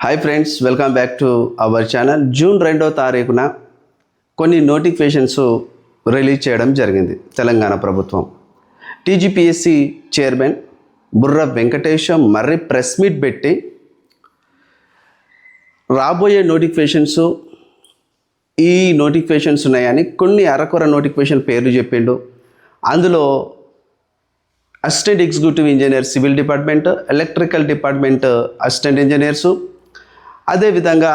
Hi friends, welcome back to our channel. June 2వ తారీఖున కొన్ని నోటిఫికేషన్స్ రిలీజ్ చేయడం జరిగింది తెలంగాణ ప్రభుత్వం. టీజీపీఎస్సీ చైర్మన్ బుర్ర వెంకటేశం మర్రి ప్రెస్ మీట్ పెట్టి రాబోయే నోటిఫికేషన్స్ ఈ నోటిఫికేషన్స్ ఉన్నాయని కొన్ని అరకొర నోటిఫికేషన్ పేర్లు చెప్పిండు. అందులో assistant executive engineer civil department, electrical department assistant engineers, అదేవిధంగా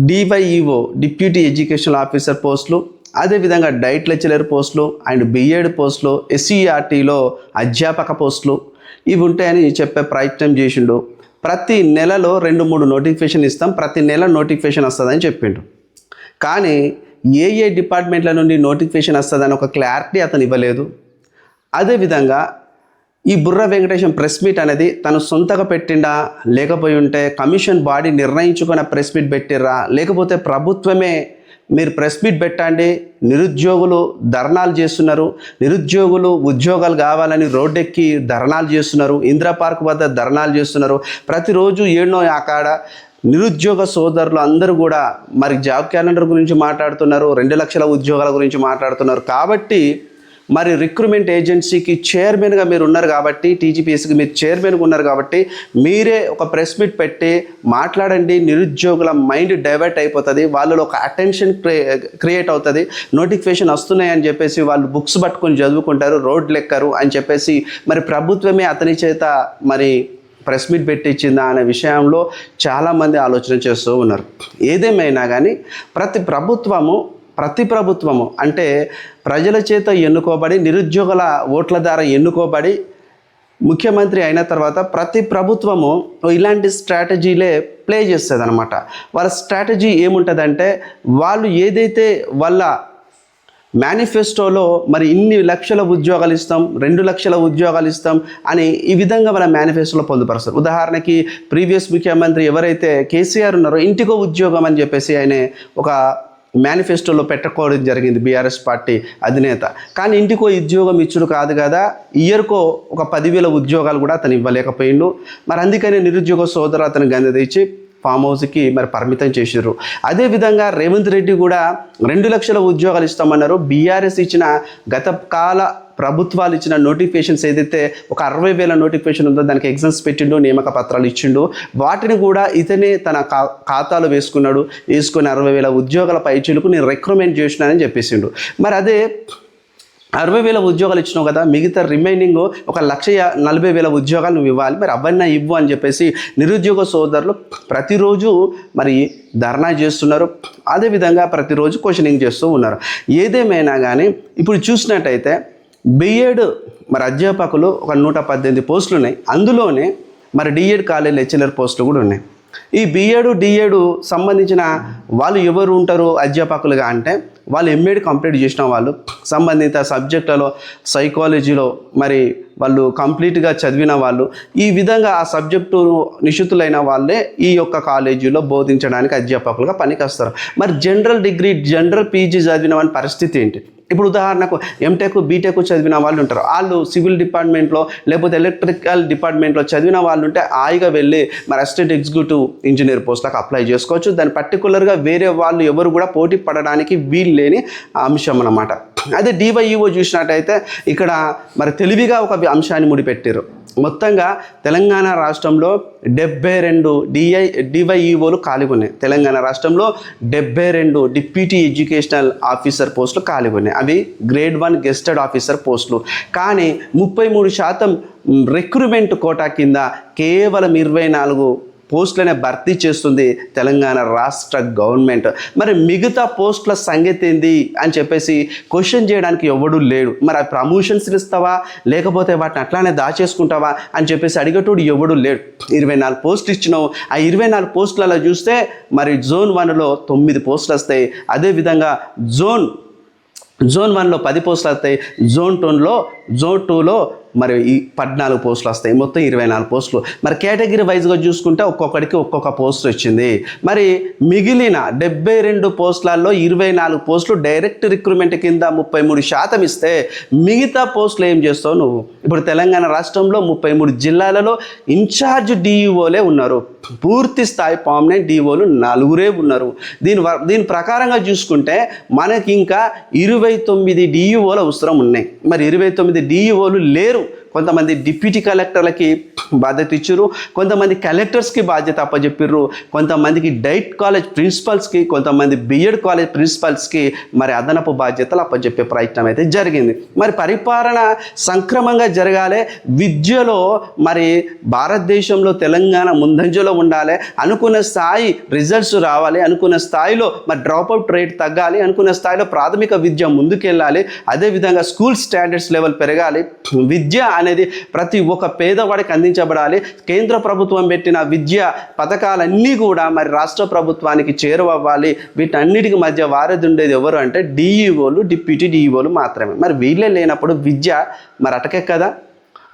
డివైఈఓ డిప్యూటీ ఎడ్యుకేషనల్ ఆఫీసర్ పోస్టులు, అదేవిధంగా డైట్ లెక్చరర్ పోస్టులు అండ్ బిఎడ్ పోస్టులు, ఎస్సీఆర్టీలో అధ్యాపక పోస్టులు ఇవి ఉంటాయని చెప్పే ప్రయత్నం చేసిండు. ప్రతి నెలలో 2-3 నోటిఫికేషన్ ఇస్తాం, ప్రతి నెల నోటిఫికేషన్ వస్తుందని చెప్పిండు. కానీ ఏ డిపార్ట్మెంట్ల నుండి నోటిఫికేషన్ వస్తుందని ఒక క్లారిటీ అతను ఇవ్వలేదు. అదేవిధంగా ఈ బుర్ర వెంకటేశం ప్రెస్ మీట్ అనేది తను సొంతగా పెట్టిండా, లేకపోయి ఉంటే కమిషన్ బాడీ నిర్ణయించుకున్న ప్రెస్ మీట్ పెట్టిర్రా, లేకపోతే ప్రభుత్వమే మీరు ప్రెస్ మీట్ పెట్టండి, నిరుద్యోగులు ధర్నాలు చేస్తున్నారు, నిరుద్యోగులు ఉద్యోగాలు కావాలని రోడ్డెక్కి ధర్నాలు చేస్తున్నారు, ఇందిరా పార్క్ వద్ద ధర్నాలు చేస్తున్నారు, ప్రతిరోజు ఏడనో ఆకాడ నిరుద్యోగ సోదరులు అందరూ కూడా మరి జాబ్ క్యాలెండర్ గురించి మాట్లాడుతున్నారు, 2 లక్షల ఉద్యోగాల గురించి మాట్లాడుతున్నారు. కాబట్టి మరి రిక్రూట్మెంట్ ఏజెన్సీకి చైర్మన్గా మీరు ఉన్నారు కాబట్టి, టీజీపీఎస్సీకి మీరు చైర్మన్గా ఉన్నారు కాబట్టి మీరే ఒక ప్రెస్ మీట్ పెట్టి మాట్లాడండి. నిరుద్యోగుల మైండ్ డైవర్ట్ అయిపోతుంది, వాళ్ళలో ఒక అటెన్షన్ క్రియేట్ అవుతుంది. నోటిఫికేషన్ వస్తున్నాయని చెప్పేసి వాళ్ళు బుక్స్ పట్టుకొని చదువుకుంటారు, రోడ్లు ఎక్కరు అని చెప్పేసి మరి ప్రభుత్వమే అతని చేత మరి ప్రెస్ మీట్ పెట్టించిందా అనే విషయంలో చాలామంది ఆలోచన చేస్తూ ఉన్నారు. ఏదేమైనా కానీ ప్రతి ప్రభుత్వము అంటే ప్రజల చేత ఎన్నుకోబడి, నిరుద్యోగుల ఓట్ల ద్వారా ఎన్నుకోబడి ముఖ్యమంత్రి అయిన తర్వాత ప్రతి ప్రభుత్వము ఇలాంటి స్ట్రాటజీలే ప్లే చేస్తుంది అనమాట. వాళ్ళ స్ట్రాటజీ ఏముంటుందంటే, వాళ్ళు ఏదైతే వాళ్ళ మేనిఫెస్టోలో మరి ఇన్ని లక్షల ఉద్యోగాలు ఇస్తాం, 2 లక్షల ఉద్యోగాలు ఇస్తాం అని ఈ విధంగా వాళ్ళ మేనిఫెస్టోలో పొందుపరుస్తారు. ఉదాహరణకి ప్రీవియస్ ముఖ్యమంత్రి ఎవరైతే కేసీఆర్ ఉన్నారో ఇంటికో ఉద్యోగం అని చెప్పేసి ఆయన ఒక మేనిఫెస్టోలో పెట్టుకోవడం జరిగింది బీఆర్ఎస్ పార్టీ అధినేత. కానీ ఇంటికో ఉద్యోగం ఇచ్చుడు కాదు కదా, ఇయర్కో ఒక 10,000 ఉద్యోగాలు కూడా అతను ఇవ్వలేకపోయిండు. మరి అందుకని నిరుద్యోగ సోదరు అతను గంధ తెచ్చి ఫామ్ హౌస్కి మరి పరిమితం చేసారు. అదేవిధంగా రేవంత్ రెడ్డి కూడా 2 లక్షల ఉద్యోగాలు ఇస్తామన్నారు. బీఆర్ఎస్ ఇచ్చిన గత కాల ప్రభుత్వాలు ఇచ్చిన నోటిఫికేషన్స్ ఏదైతే ఒక 60,000 నోటిఫికేషన్ ఉందో దానికి ఎగ్జామ్స్ పెట్టిండు, నియామక పత్రాలు ఇచ్చిండు. వాటిని కూడా ఇతనే తన ఖాతాలో వేసుకుని 60,000 ఉద్యోగాల పైచీలకు నేను రిక్రూట్మెంట్ చేసినానని చెప్పేసిండు. మరి అదే 60,000 ఉద్యోగాలు ఇచ్చినావు కదా, మిగతా రిమైనింగ్ ఒక 1,40,000 ఉద్యోగాలు నువ్వు ఇవ్వాలి, మరి అవన్నీ ఇవ్వు అని చెప్పేసి నిరుద్యోగ సోదరులు ప్రతిరోజు మరి ధర్నా చేస్తున్నారు. అదేవిధంగా ప్రతిరోజు క్వశ్చనింగ్ చేస్తూ ఉన్నారు. ఏదేమైనా కానీ ఇప్పుడు చూసినట్టయితే బిఎడ్ మరి అధ్యాపకులు ఒక 118 పోస్టులు ఉన్నాయి. అందులోనే మరి డిఎడ్ కాలేజ్ లెక్చరర్ పోస్టులు కూడా ఉన్నాయి. ఈ బిఎడ్ డిఎడ్ సంబంధించిన వాళ్ళు ఎవరు ఉంటారు అధ్యాపకులుగా అంటే, వాళ్ళు ఎంఏడ్ కంప్లీట్ చేసిన వాళ్ళు, సంబంధిత సబ్జెక్టులలో సైకాలజీలో మరి వాళ్ళు కంప్లీట్గా చదివిన వాళ్ళు, ఈ విధంగా ఆ సబ్జెక్టు నిషితులైన వాళ్ళే ఈ యొక్క కాలేజీలో బోధించడానికి అధ్యాపకులుగా పనికొస్తారు. మరి జనరల్ డిగ్రీ, జనరల్ పీజీ చదివిన వాళ్ళ పరిస్థితి ఏంటి? ఇప్పుడు ఉదాహరణకు ఎంటెక్ బీటెక్ చదివిన వాళ్ళు ఉంటారు, వాళ్ళు సివిల్ డిపార్ట్మెంట్లో లేకపోతే ఎలక్ట్రికల్ డిపార్ట్మెంట్లో చదివిన వాళ్ళు ఉంటే హాయిగా వెళ్ళి మరి అసిస్టెంట్ ఎగ్జిక్యూటివ్ ఇంజనీర్ పోస్టులకు అప్లై చేసుకోవచ్చు. దాని పర్టికులర్గా వేరే వాళ్ళు ఎవరు కూడా పోటీ పడడానికి వీలు లేని అంశం అన్నమాట. అదే డివైఈఓ చూసినట్టయితే ఇక్కడ మరి తెలివిగా ఒక అంశాన్ని ముడిపెట్టారు. మొత్తంగా తెలంగాణ రాష్ట్రంలో 72 డివైఈఓలు ఖాళీగా ఉన్నాయి. తెలంగాణ రాష్ట్రంలో 72 డిప్యూటీ ఎడ్యుకేషనల్ ఆఫీసర్ పోస్టులు ఖాళీగా ఉన్నాయి. అవి గ్రేడ్ 1 గెస్టెడ్ ఆఫీసర్ పోస్టులు. కానీ 33% రిక్రూట్మెంట్ కోటా కింద కేవలం 24 పోస్టులనే భర్తీ చేస్తుంది తెలంగాణ రాష్ట్ర గవర్నమెంట్. మరి మిగతా పోస్టుల సంగతి ఏంది అని చెప్పేసి క్వశ్చన్ చేయడానికి ఎవడూ లేడు. మరి ఆ ప్రమోషన్స్ ఇస్తావా లేకపోతే వాటిని అట్లానే దాచేసుకుంటావా అని చెప్పేసి అడిగేటోడు ఎవడూ లేడు. 24 పోస్టులు ఇచ్చినావు. ఆ 24 పోస్టులలో చూస్తే మరి జోన్ 1లో 9 పోస్టులు వస్తాయి. అదేవిధంగా జోన్ 1లో 10 పోస్టులు వస్తాయి. జోన్ 2లో మరి ఈ 14 పోస్టులు వస్తాయి, మొత్తం 24 పోస్టులు. మరి కేటగిరీ వైజ్గా చూసుకుంటే ఒక్కొక్కడికి ఒక్కొక్క పోస్ట్ వచ్చింది. మరి మిగిలిన 72 పోస్టులలో 24 పోస్టులు డైరెక్ట్ రిక్రూట్మెంట్ కింద 33% ఇస్తే మిగతా పోస్టులు ఏం చేస్తావు నువ్వు? ఇప్పుడు తెలంగాణ రాష్ట్రంలో 33 జిల్లాలలో ఇన్ఛార్జ్ డిఈఓలే ఉన్నారు, పూర్తి స్థాయి పర్మనెంట్ డిఓలు 4 ఉన్నారు. దీని ప్రకారంగా చూసుకుంటే మనకి ఇంకా 29 డిఈఓలు అవసరం ఉన్నాయి. మరి 29 డిఈఓలు లేరు. కొంతమంది డిప్యూటీ కలెక్టర్లకి బాధ్యత ఇచ్చారు, కొంతమంది కలెక్టర్స్కి బాధ్యత అప్పచెప్పారు, కొంతమందికి డైట్ కాలేజ్ ప్రిన్సిపల్స్కి, కొంతమంది బిఎడ్ కాలేజ్ ప్రిన్సిపల్స్కి మరి అదనపు బాధ్యతలు అప్పచెప్పే ప్రయత్నం అయితే జరిగింది. మరి పరిపాలన సంక్రమంగా జరగాలి, విద్యలో మరి భారతదేశంలో తెలంగాణ ముందంజలో ఉండాలి, అనుకున్న స్థాయి రిజల్ట్స్ రావాలి, అనుకున్న స్థాయిలో మరి డ్రాప్అవుట్ రేట్ తగ్గాలి, అనుకున్న స్థాయిలో ప్రాథమిక విద్య ముందుకెళ్ళాలి, అదేవిధంగా స్కూల్ స్టాండర్డ్స్ లెవెల్ పెరగాలి, విద్య అనేది ప్రతి ఒక్క పేదవాడికి అందించబడాలి. కేంద్ర ప్రభుత్వం పెట్టిన విద్యా పథకాలన్నీ కూడా మరి రాష్ట్ర ప్రభుత్వానికి చేరువవ్వాలి. వీటన్నిటికి మధ్య వారధి ఉండేది ఎవరు అంటే డిఈఓలు, డిప్యూటీ డిఈఓలు మాత్రమే. మరి వీళ్ళే లేనప్పుడు విద్య మరి అటకే కదా.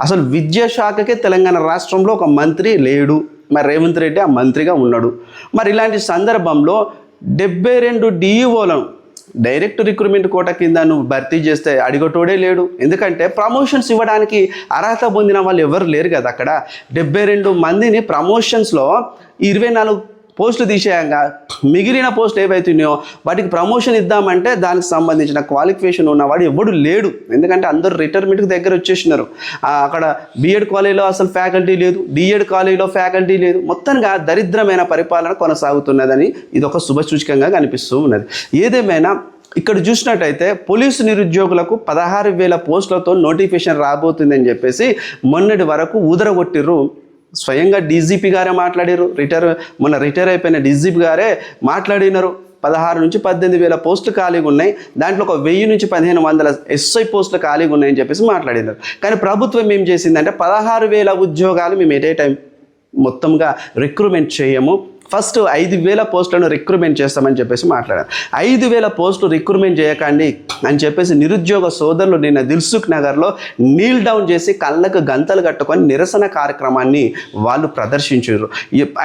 అసలు విద్యా శాఖకే తెలంగాణ రాష్ట్రంలో ఒక మంత్రి లేడు, మరి రేవంత్ రెడ్డి ఆ మంత్రిగా ఉన్నాడు. మరి ఇలాంటి సందర్భంలో 72 డిఈఓలను డైరెక్ట్ రిక్రూట్మెంట్ కోట కింద నువ్వు భర్తీ చేస్తే అడిగటోడే లేడు. ఎందుకంటే ప్రమోషన్స్ ఇవ్వడానికి అర్హత పొందిన వాళ్ళు ఎవరు లేరు కదా. అక్కడ 72 మందిని ప్రమోషన్స్లో 24 పోస్టులు తీసేయంగా మిగిలిన పోస్టులు ఏవైతున్నాయో వాటికి ప్రమోషన్ ఇద్దామంటే దానికి సంబంధించిన క్వాలిఫికేషన్ ఉన్నవాడు ఎవడు లేడు. ఎందుకంటే అందరూ రిటైర్మెంట్కి దగ్గర వచ్చేసినారు. అక్కడ బిఎడ్ కాలేజీలో అసలు ఫ్యాకల్టీ లేదు, డిఎడ్ కాలేజీలో ఫ్యాకల్టీ లేదు. మొత్తంగా దరిద్రమైన పరిపాలన కొనసాగుతున్నదని ఇది ఒక శుభసూచకంగా కనిపిస్తూ ఉన్నది. ఏదేమైనా ఇక్కడ చూసినట్టయితే పోలీసు నిరుద్యోగులకు 16,000 పోస్టులతో నోటిఫికేషన్ రాబోతుందని చెప్పేసి మొన్నటి వరకు ఊదరగొట్టిర్రు. స్వయంగా డీజీపీ గారే మాట్లాడారు, మొన్న రిటైర్ అయిపోయిన డీజీపీ గారే మాట్లాడినారు. 16 నుంచి 18,000 పోస్టులు ఖాళీగా ఉన్నాయి, దాంట్లో ఒక 1000 నుంచి 1500 ఎస్ఐ పోస్టులు ఖాళీగా ఉన్నాయని చెప్పేసి మాట్లాడినారు. కానీ ప్రభుత్వం ఏం చేసిందంటే 16,000 ఉద్యోగాలు మేము ఎట్ ఏ టైం మొత్తంగా రిక్రూట్మెంట్ చేయము, ఫస్ట్ 5,000 పోస్టులను రిక్రూట్మెంట్ చేస్తామని చెప్పేసి మాట్లాడారు. 5,000 పోస్టులు రిక్రూట్మెంట్ చేయకండి అని చెప్పేసి నిరుద్యోగ సోదరులు నిన్న దిల్సుఖ్ నగర్లో నీల్ డౌన్ చేసి కళ్ళకు గంతలు కట్టుకొని నిరసన కార్యక్రమాన్ని వాళ్ళు ప్రదర్శించారు.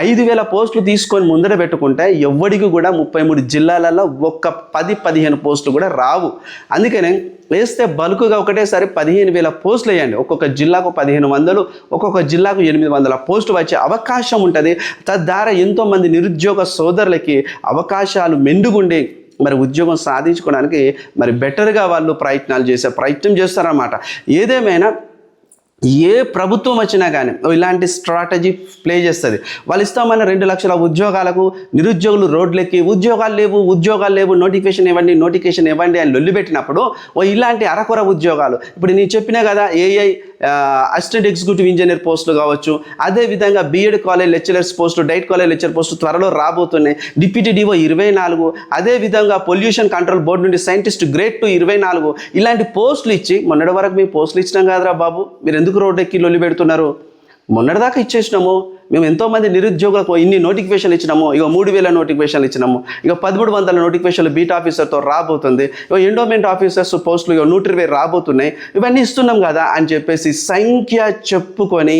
5,000 పోస్టులు తీసుకొని ముందర పెట్టుకుంటే ఎవడికి కూడా 33 జిల్లాలలో ఒక్క 10-15 పోస్టులు కూడా రావు. అందుకనే వేస్తే బల్క్గా ఒకటేసారి 15,000 పోస్టులు వేయండి. ఒక్కొక్క జిల్లాకు 1,500, ఒక్కొక్క జిల్లాకు 800 పోస్టులు వచ్చే అవకాశం ఉంటుంది. తద్వారా ఎంతోమంది నిరుద్యోగ సోదరులకి అవకాశాలు మెండుగుండి మరి ఉద్యోగం సాధించుకోవడానికి మరి బెటర్గా వాళ్ళు ప్రయత్నం చేస్తారన్నమాట. ఏదేమైనా ఏ ప్రభుత్వం వచ్చినా కానీ ఇలాంటి స్ట్రాటజీ ప్లే చేస్తుంది. వాళ్ళు ఇస్తామన్న 2 లక్షల ఉద్యోగాలకు నిరుద్యోగులు రోడ్లెక్కి ఉద్యోగాలు లేవు నోటిఫికేషన్ ఇవ్వండి అని లొల్లి పెట్టినప్పుడు ఇలాంటి అరకొర ఉద్యోగాలు ఇప్పుడు నేను చెప్పినా కదా, ఏఐ అసిస్టెంట్ ఎగ్జిక్యూటివ్ ఇంజనీర్ పోస్టులు కావచ్చు, అదేవిధంగా BEd college lecturers post, DIET college lecture post త్వరలో రాబోతున్నాయి. డిప్యూటీ డిఓ 24, అదేవిధంగా పొల్యూషన్ కంట్రోల్ బోర్డు నుండి సైంటిస్ట్ గ్రేడ్ 2 24 ఇలాంటి పోస్టులు ఇచ్చి మొన్నటి వరకు మేము పోస్టులు ఇచ్చినాం కాదురా బాబు, మీరు ఎందుకు రోడ్డు ఎక్కి లొల్లి పెడుతున్నారు? మొన్నటిదాకా ఇచ్చేసినాము మేము, ఎంతోమంది నిరుద్యోగులకు ఇన్ని నోటిఫికేషన్లు ఇచ్చినాము. ఇక 3,000 నోటిఫికేషన్లు ఇచ్చినాము, ఇక 1300 నోటిఫికేషన్లు బీట్ ఆఫీసర్తో రాబోతుంది, ఇక ఎండోమెంట్ ఆఫీసర్స్ పోస్టులు ఇక 120 రాబోతున్నాయి. ఇవన్నీ ఇస్తున్నాం కదా అని చెప్పేసి సంఖ్య చెప్పుకొని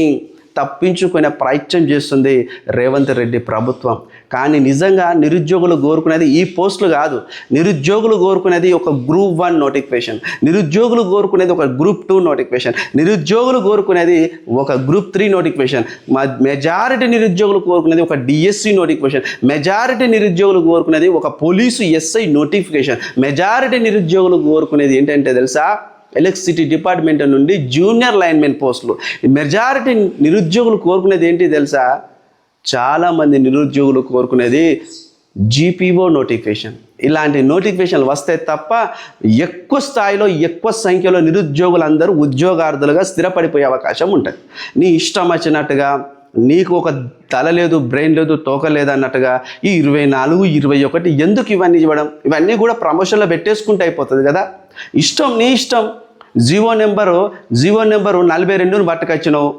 తప్పించుకునే ప్రయత్నం చేస్తుంది రేవంత్ రెడ్డి ప్రభుత్వం. కానీ నిజంగా నిరుద్యోగులు కోరుకునేది ఈ పోస్టులు కాదు. నిరుద్యోగులు కోరుకునేది ఒక గ్రూప్ 1 నోటిఫికేషన్, నిరుద్యోగులు కోరుకునేది ఒక గ్రూప్ 2 నోటిఫికేషన్, నిరుద్యోగులు కోరుకునేది ఒక గ్రూప్ 3 నోటిఫికేషన్, మెజారిటీ నిరుద్యోగులు కోరుకునేది ఒక డిఎస్సి నోటిఫికేషన్, మెజారిటీ నిరుద్యోగులు కోరుకునేది ఒక పోలీసు ఎస్ఐ నోటిఫికేషన్, మెజారిటీ నిరుద్యోగులు కోరుకునేది ఏంటంటే తెలుసా, ఎలక్ట్రిసిటీ డిపార్ట్మెంట్ నుండి జూనియర్ లైన్మెన్ పోస్టులు. మెజారిటీ నిరుద్యోగులు కోరుకునేది ఏంటి తెలుసా, చాలామంది నిరుద్యోగులు కోరుకునేది జీపీఓ నోటిఫికేషన్. ఇలాంటి నోటిఫికేషన్లు వస్తే తప్ప ఎక్కువ స్థాయిలో ఎక్కువ సంఖ్యలో నిరుద్యోగులందరూ ఉద్యోగార్థులుగా స్థిరపడిపోయే అవకాశం ఉంటుంది. నీ ఇష్టం వచ్చినట్టుగా, నీకు ఒక తల లేదు, బ్రెయిన్ లేదు, తోక లేదు అన్నట్టుగా ఈ 24, 21 ఎందుకు ఇవన్నీ ఇవ్వడం? ఇవన్నీ కూడా ప్రమోషన్లో పెట్టేసుకుంటే అయిపోతుంది కదా. నీ ఇష్టం. జీవో నెంబరు 42ను పట్టుకొచ్చినావు,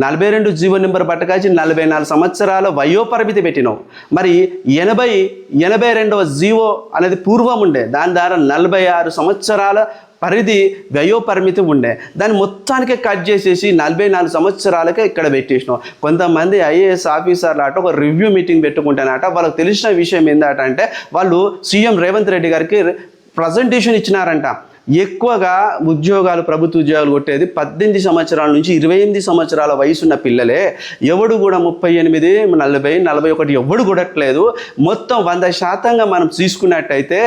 42 జీవో నెంబర్ పట్టుకొచ్చి 44 సంవత్సరాల వయోపరిమితి పెట్టినావు. మరి 82వ జీవో అనేది పూర్వం ఉండే, దాని ద్వారా 46 సంవత్సరాల పరిధి వ్యయో పరిమితి ఉండే, దాన్ని మొత్తానికే కట్ చేసేసి 44 సంవత్సరాలకే ఇక్కడ పెట్టేసినాం. కొంతమంది ఐఏఎస్ ఆఫీసర్లు అట ఒక రివ్యూ మీటింగ్ పెట్టుకుంటానట, వాళ్ళకి తెలిసిన విషయం ఏంటంటే వాళ్ళు సీఎం రేవంత్ రెడ్డి గారికి ప్రజెంటేషన్ ఇచ్చినారంట. ఎక్కువగా ఉద్యోగాలు, ప్రభుత్వ ఉద్యోగాలు కొట్టేది 18 సంవత్సరాల నుంచి 28 సంవత్సరాల వయసున్న పిల్లలే. ఎవడు కూడా 38, 40, 41 ఎవడు కొట్టట్లేదు. మొత్తం 100% మనం తీసుకున్నట్టయితే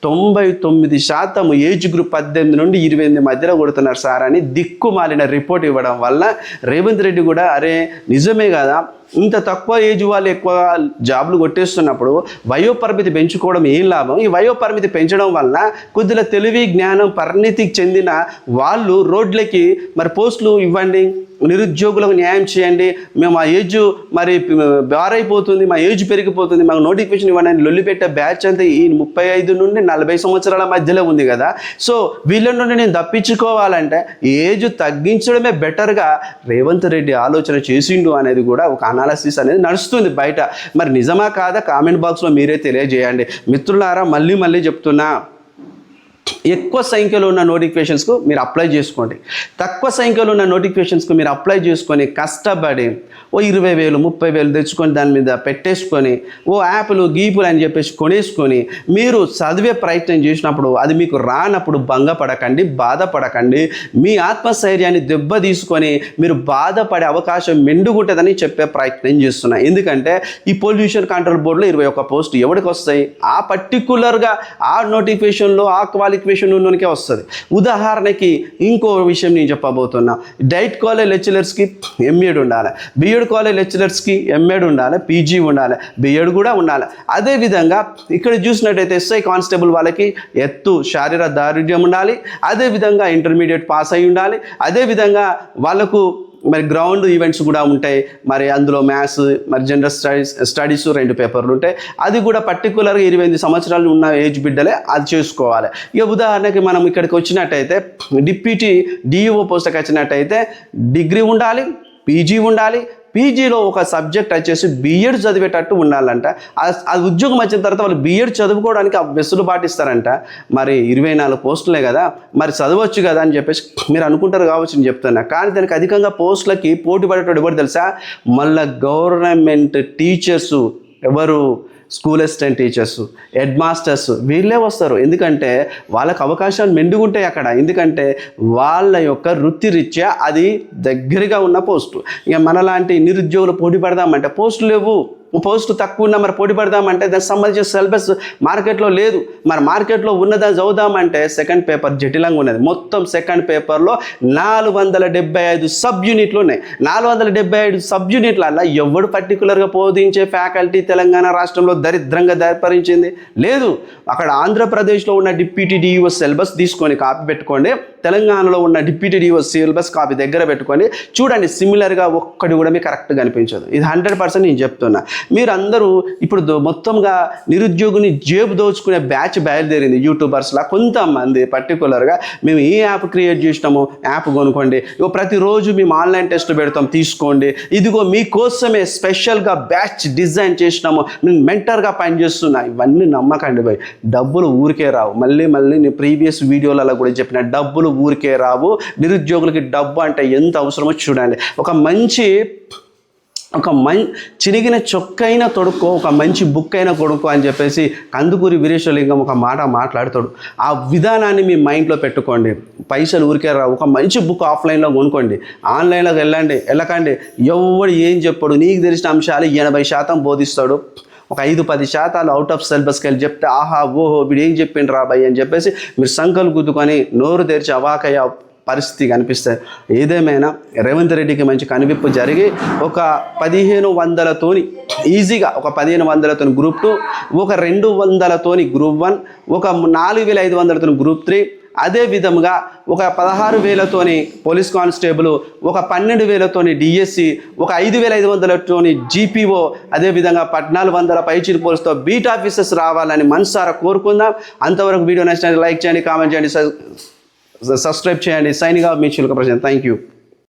99% ఏజ్ గ్రూప్ 18 నుండి 28 మధ్యలో కొడుతున్నారు సార్ అని దిక్కుమాలిన రిపోర్ట్ ఇవ్వడం వల్ల రేవంత్ రెడ్డి కూడా అరే నిజమే కదా, ఇంత తక్కువ ఏజ్ వాళ్ళు ఎక్కువ జాబ్లు కొట్టేస్తున్నప్పుడు వయోపరిమితి పెంచుకోవడం ఏం లాభం? ఈ వయోపరిమితి పెంచడం వల్ల కొద్దిగా తెలివి, జ్ఞానం, పరిణితికి చెందిన వాళ్ళు రోడ్లకి మరి పోస్టులు ఇవ్వండి, నిరుద్యోగులకు న్యాయం చేయండి, మేము మా ఏజ్ మరి బారైపోతుంది, మా ఏజ్ పెరిగిపోతుంది, మాకు నోటిఫికేషన్ ఇవ్వండి అని లొల్లిపెట్టే బ్యాచ్ అంతా ఈ 35 నుండి 40 సంవత్సరాల మధ్యలో ఉంది కదా. సో వీళ్ళ నుండి నేను తప్పించుకోవాలంటే ఏజ్ తగ్గించడమే బెటర్గా రేవంత్ రెడ్డి ఆలోచన చేసిండు అనేది కూడా ఒక అనాలసిస్ అనేది నడుస్తుంది బయట. మరి నిజమా కాదా కామెంట్ బాక్స్లో మీరే తెలియజేయండి. మిత్రులారా, మళ్ళీ చెప్తున్నా, ఎక్కువ సంఖ్యలో ఉన్న నోటిఫికేషన్స్కు మీరు అప్లై చేసుకోండి. తక్కువ సంఖ్యలో ఉన్న నోటిఫికేషన్స్కు మీరు అప్లై చేసుకొని కష్టపడి ఓ 20,000 30,000 తెచ్చుకొని దాని మీద పెట్టేసుకొని ఓ యాప్లు గీపులు అని చెప్పేసి కొనేసుకొని మీరు చదివే ప్రయత్నం చేసినప్పుడు అది మీకు రానప్పుడు భంగపడకండి, బాధపడకండి. మీ ఆత్మస్థైర్యాన్ని దెబ్బ తీసుకొని మీరు బాధపడే అవకాశం మెండుగుంటుందని చెప్పే ప్రయత్నం చేస్తున్నా. ఎందుకంటే ఈ పొల్యూషన్ కంట్రోల్ బోర్డులో 21 పోస్ట్ ఎవరికి వస్తాయి? ఆ పర్టికులర్గా ఆ నోటిఫికేషన్లో ఆ క్వాలిఫికేషన్ ఉన్నోనికే వస్తుంది. ఉదాహరణకి ఇంకో విషయం నేను చెప్పబోతున్నా. డైట్ కాలేజ్ లెక్చరర్స్కి ఎంఏడ్ ఉండాలి, బిఎడ్ కాలేజ్ లెక్చరర్స్కి ఎంఏడ్ ఉండాలి, పీజీ ఉండాలి, బిఎడ్ కూడా ఉండాలి. అదేవిధంగా ఇక్కడ చూసినట్టయితే ఎస్ఐ కానిస్టేబుల్ వాళ్ళకి ఎత్తు శారీర దారుఢ్యం ఉండాలి, అదేవిధంగా ఇంటర్మీడియట్ పాస్ అయి ఉండాలి, అదేవిధంగా వాళ్ళకు మరి గ్రౌండ్ ఈవెంట్స్ కూడా ఉంటాయి. మరి అందులో మ్యాథ్స్, మరి జనరల్ స్టడీస్ 2 పేపర్లు ఉంటాయి. అది కూడా పర్టికులర్గా 28 సంవత్సరాలు ఉన్న ఏజ్ బిడ్డలే అది చేసుకోవాలి. ఇక ఉదాహరణకి మనం ఇక్కడికి వచ్చినట్టయితే డిప్యూటీ డిఈఓ పోస్ట్కి వచ్చినట్టయితే డిగ్రీ ఉండాలి, పీజీ ఉండాలి. పీజీలో ఒక సబ్జెక్ట్ వచ్చేసి బిఎడ్ చదివేటట్టు ఉండాలంట. అది ఉద్యోగం వచ్చిన తర్వాత వాళ్ళు బిఎడ్ చదువుకోవడానికి వెసులు పాటిస్తారంట. మరి 24 పోస్టులే కదా, మరి చదవచ్చు కదా అని చెప్పేసి మీరు అనుకుంటారు కావచ్చు అని చెప్తున్నా. కానీ దానికి అధికంగా పోస్టులకి పోటీ పడేటప్పుడు ఎవరు తెలుసా? మళ్ళీ గవర్నమెంట్ టీచర్సు, ఎవరు school assistant teachers, head masters వీళ్ళే వస్తారు. ఎందుకంటే వాళ్ళకు అవకాశాలు మెండుగుంటాయి అక్కడ. ఎందుకంటే వాళ్ళ యొక్క వృత్తిరీత్యా అది దగ్గరగా ఉన్న పోస్టు. ఇక మనలాంటి నిరుద్యోగులు పోటీ పడదామంటే పోస్టులు లేవు, పోస్టు తక్కువ ఉన్నా మరి పోటీ పడదామంటే దానికి సంబంధించిన సిలబస్ మార్కెట్లో లేదు. మరి మార్కెట్లో ఉన్నదాన్ని చదువుదామంటే సెకండ్ పేపర్ జటిలంగా ఉన్నది. మొత్తం సెకండ్ పేపర్లో 475 సబ్ యూనిట్లు ఉన్నాయి. 475 సబ్ యూనిట్లల్లో ఎవడు పర్టికులర్గా బోధించే ఫ్యాకల్టీ తెలంగాణ రాష్ట్రంలో దరిద్రంగా దారిపరించింది లేదు. అక్కడ ఆంధ్రప్రదేశ్లో ఉన్న డిప్యూటీ డిఈఓ సిలబస్ తీసుకొని కాపీ పెట్టుకోండి, తెలంగాణలో ఉన్న డిప్యూటీ డిఓ సిలబస్ కాపీ దగ్గర పెట్టుకొని చూడండి. సిమిలర్గా ఒక్కటి కూడా మీకు కరెక్ట్గా కనిపించదు. ఇది 100% నేను చెప్తున్నా. మీరందరూ ఇప్పుడు మొత్తంగా నిరుద్యోగిని జేబు దోచుకునే బ్యాచ్ బయలుదేరింది. యూట్యూబర్స్లా కొంతమంది పర్టికులర్గా మేము ఈ యాప్ క్రియేట్ చేసినాము, యాప్ కొనుక్కోండి, ప్రతిరోజు మేము ఆన్లైన్ టెస్ట్ పెడతాం తీసుకోండి, ఇదిగో మీకోసమే స్పెషల్గా బ్యాచ్ డిజైన్ చేసినాము, నేను మెంటర్గా పనిచేస్తున్నా. ఇవన్నీ నమ్మకండి భయ్, డబ్బులు ఊరికే రావు. మళ్ళీ నేను ప్రీవియస్ వీడియోలలో కూడా చెప్పిన డబ్బులు ఊరికే రావు. నిరుద్యోగులకి డబ్బు అంటే ఎంత అవసరమో చూడండి. ఒక చిరిగిన చొక్కైనా తొడుక్కో, ఒక మంచి బుక్ అయినా కొడుకో అని చెప్పేసి కందుకూరి వీరేశలింగం ఒక మాట మాట్లాడతాడు. ఆ విధానాన్ని మీ మైండ్లో పెట్టుకోండి. పైసలు ఊరికే రావు. ఒక మంచి బుక్ ఆఫ్లైన్లో కొనుక్కోండి, ఆన్లైన్లోకి వెళ్ళకండి. ఎవడు ఏం చెప్పాడు, నీకు తెలిసిన అంశాలు 80% బోధిస్తాడు. ఒక 5-10% అవుట్ ఆఫ్ సిలబస్కి వెళ్ళి చెప్తే ఆహా ఓహో వీడు ఏం చెప్పిండు రాబాయి అని చెప్పేసి మీరు సంకలు గుద్దుకొని నోరు తెరిచి అవాకయ్య పరిస్థితి కనిపిస్తాయి. ఏదేమైనా రేవంత్ రెడ్డికి మంచి కనువిప్పు జరిగి ఒక 1500తోని ఈజీగా, ఒక 1500తోని గ్రూప్ 2, ఒక 200తోని గ్రూప్ 1, ఒక 4500తోని గ్రూప్ 3, అదే విధంగా ఒక 16,000తోని పోలీస్ కానిస్టేబుల్, ఒక 12,000తోని డిఎస్సి, ఒక 5,500తోని జీపీఓ, అదేవిధంగా 1,400 పైచీలు పోలీసుతో బీట్ ఆఫీసర్స్ రావాలని మనసారా కోరుకుందాం. అంతవరకు వీడియో నచ్చినట్లయితే లైక్ చేయండి, కామెంట్ చేయండి, సబ్స్క్రైబ్ చేయండి. సైనింగ్ ఆఫ్ మీ చిలుక ప్రశాంత్. Thank you.